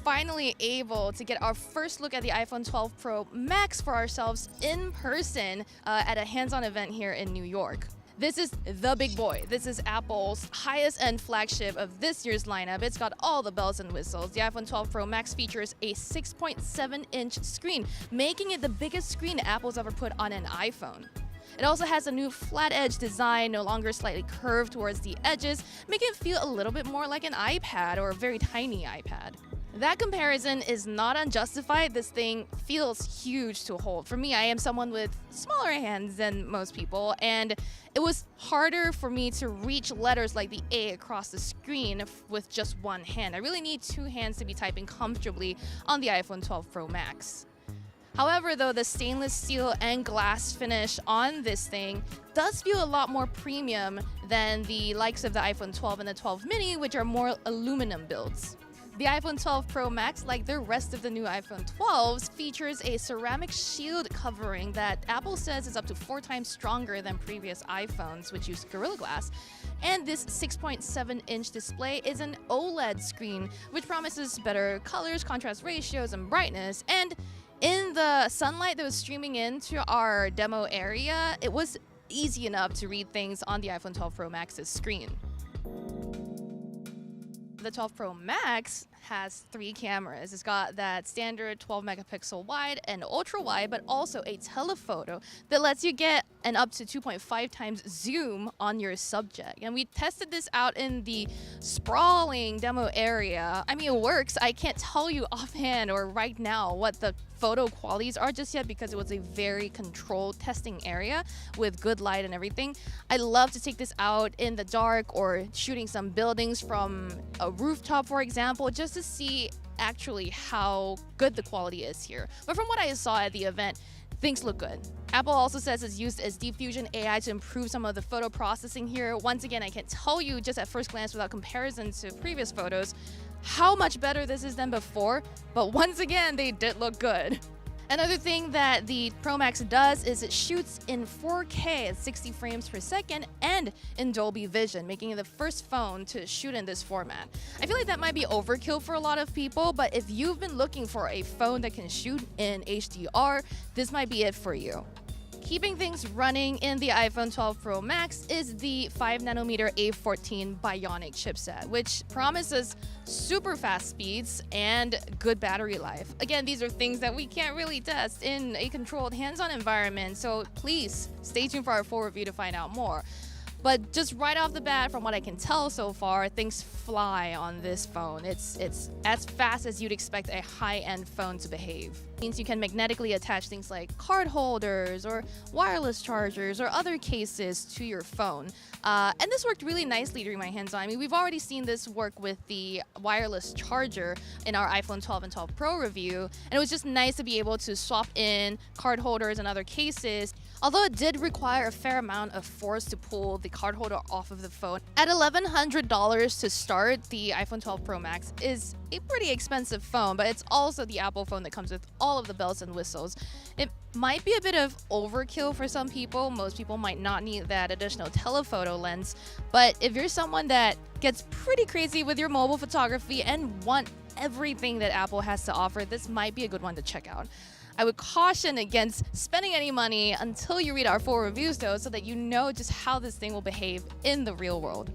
finally able to get our first look at the iPhone 12 Pro Max for ourselves in person at a hands-on event here in New York. This is the big boy. This is Apple's highest end flagship of this year's lineup. It's got all the bells and whistles. The iPhone 12 Pro Max features a 6.7-inch screen, making it the biggest screen Apple's ever put on an iPhone. It also has a new flat edge design, no longer slightly curved towards the edges, making it feel a little bit more like an iPad or a very tiny iPad. That comparison is not unjustified. This thing feels huge to hold. For me, I am someone with smaller hands than most people, and it was harder for me to reach letters like the A across the screen with just one hand. I really need two hands to be typing comfortably on the iPhone 12 Pro Max. However, though, the stainless steel and glass finish on this thing does feel a lot more premium than the likes of the iPhone 12 and the 12 mini, which are more aluminum builds. The iPhone 12 Pro Max, like the rest of the new iPhone 12s, features a ceramic shield covering that Apple says is up to 4 times stronger than previous iPhones, which use Gorilla Glass. And this 6.7-inch display is an OLED screen, which promises better colors, contrast ratios, and brightness. And in the sunlight that was streaming into our demo area, it was easy enough to read things on the iPhone 12 Pro Max's screen. The 12 Pro Max has 3 cameras. It's got that standard 12 megapixel wide and ultra wide, but also a telephoto that lets you get an up to 2.5 times zoom on your subject. And we tested this out in the sprawling demo area. I mean, it works. I can't tell you offhand or right now what the photo qualities are just yet because it was a very controlled testing area with good light and everything. I love to take this out in the dark or shooting some buildings from a rooftop, for example, just to see actually how good the quality is here. But from what I saw at the event, things look good. Apple also says it's used its Deep Fusion AI to improve some of the photo processing here. Once again, I can't tell you just at first glance without comparison to previous photos how much better this is than before, but once again, they did look good. Another thing that the Pro Max does is it shoots in 4K at 60 frames per second and in Dolby Vision, making it the first phone to shoot in this format. I feel like that might be overkill for a lot of people, but if you've been looking for a phone that can shoot in HDR, this might be it for you. Keeping things running in the iPhone 12 Pro Max is the 5nm A14 Bionic chipset, which promises super fast speeds and good battery life. Again, these are things that we can't really test in a controlled hands-on environment, so please stay tuned for our full review to find out more. But just right off the bat, from what I can tell so far, things fly on this phone. It's as fast as you'd expect a high-end phone to behave. It means you can magnetically attach things like card holders or wireless chargers or other cases to your phone. And this worked really nicely during my hands-on. I mean, we've already seen this work with the wireless charger in our iPhone 12 and 12 Pro review, and it was just nice to be able to swap in card holders and other cases. Although it did require a fair amount of force to pull the card holder off of the phone. At $1,100 to start, the iPhone 12 Pro Max is a pretty expensive phone, but it's also the Apple phone that comes with all of the bells and whistles. It might be a bit of overkill for some people. Most people might not need that additional telephoto lens, but if you're someone that gets pretty crazy with your mobile photography and want everything that Apple has to offer, this might be a good one to check out. I would caution against spending any money until you read our full reviews though, so that you know just how this thing will behave in the real world.